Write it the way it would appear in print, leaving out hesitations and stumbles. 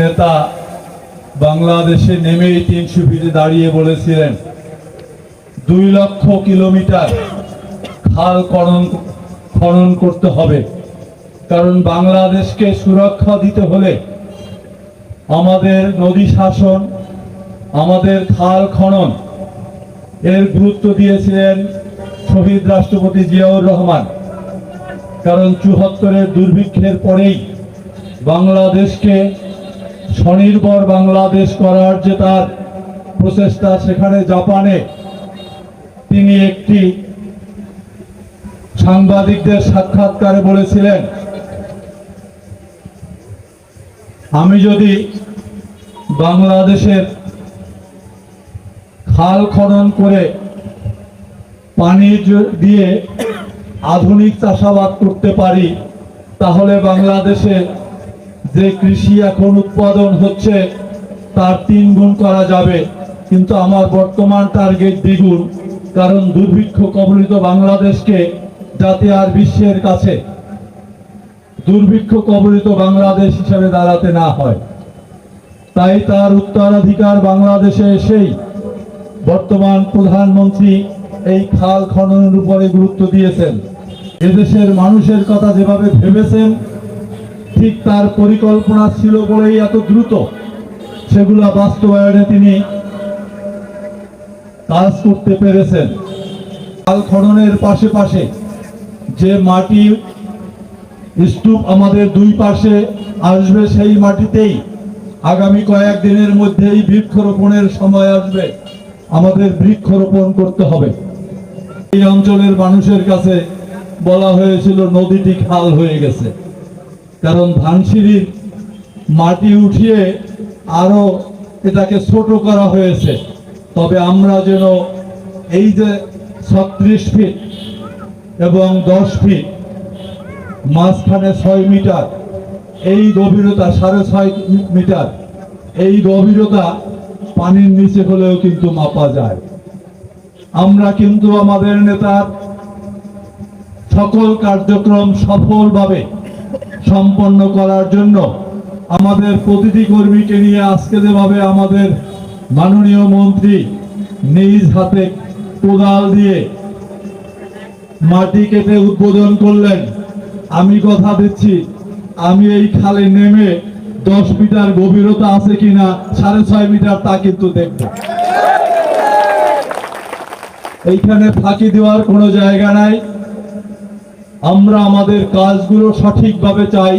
নেতা বাংলাদেশে নেমেই 300 ফিটে দাঁড়িয়ে বলেছিলেন 2 লক্ষ কিলোমিটার খাল খনন করতে হবে, কারণ বাংলাদেশকে সুরক্ষা দিতে হলে আমাদের নদী শাসন, আমাদের খাল খনন এর গুরুত্ব দিয়েছিলেন শহীদ রাষ্ট্রপতি জিয়াউর রহমান। কারণ ৭৪-এর দুর্ভিক্ষের পরেই বাংলাদেশকে স্বনির্ভর বাংলাদেশ করার যে তার প্রচেষ্টা, সেখানে জাপানে তিনি একটি সাংবাদিকদের সাক্ষাৎকারে বলেছিলেন, আমি যদি বাংলাদেশের খাল খনন করে পানি দিয়ে আধুনিক চাষাবাদ করতে পারি, তাহলে বাংলাদেশে যে কৃষি এখন উৎপাদন হচ্ছে তার 3 গুণ করা যাবে। কিন্তু আমার বর্তমান টার্গেট দ্বিগুণ, কারণ দুর্ভিক্ষ কবলিত বাংলাদেশকে যাতে আর বিশ্বের কাছে দুর্ভিক্ষ কবলিত বাংলাদেশ হিসেবে দাঁড়াতে না হয়, তাই তার উত্তরাধিকার বাংলাদেশে এসেই বর্তমান প্রধানমন্ত্রী এই খাল খননের উপরে গুরুত্ব দিয়েছেন। এদেশের মানুষের কথা যেভাবে ভেবেছেন, ঠিক তার পরিকল্পনা ছিল বলেই এত দ্রুত সেগুলা বাস্তবায়নে তিনি কাজ করতে পেরেছেন। খাল খননের পাশে যে মাটি স্তূপ আমাদের 2 পাশে আসবে, সেই মাটিতেই আগামী কয়েকদিনের মধ্যেই বৃক্ষরোপণের সময় আসবে, আমাদের বৃক্ষরোপণ করতে হবে। এই অঞ্চলের মানুষের কাছে বলা হয়েছিল নদীটি খাল হয়ে গেছে, কারণ ধানসিঁড়ির মাটি উঠিয়ে আরো এটাকে ছোট করা হয়েছে। তবে আমরা যেন এই যে 36 ফিট এবং 10 ফিট মাঝখানে 6 মিটার, এই গভীরতা 6.5 মিটার, এই গভীরতা পানির নিচে হলেও কিন্তু মাপা যায়। আমরা কিন্তু আমাদের নেতার সকল কার্যক্রম সফলভাবে সম্পন্ন করার জন্য আমাদের প্রতিটি কর্মীকে নিয়ে আজকে যেভাবে আমাদের মাননীয় মন্ত্রী নিজ হাতে কোদাল দিয়ে মাটি কেটে উদ্বোধন করলেন, আমি কথা দিচ্ছি আমি এই খালে নেমে 10 মিটার গভীরতা আছে কিনা, 6.5 মিটার তা কিন্তু দেখব। এইখানে ফাঁকি দেওয়ার কোনো জায়গা নাই। আমরা আমাদের কাজগুলো সঠিকভাবে চাই।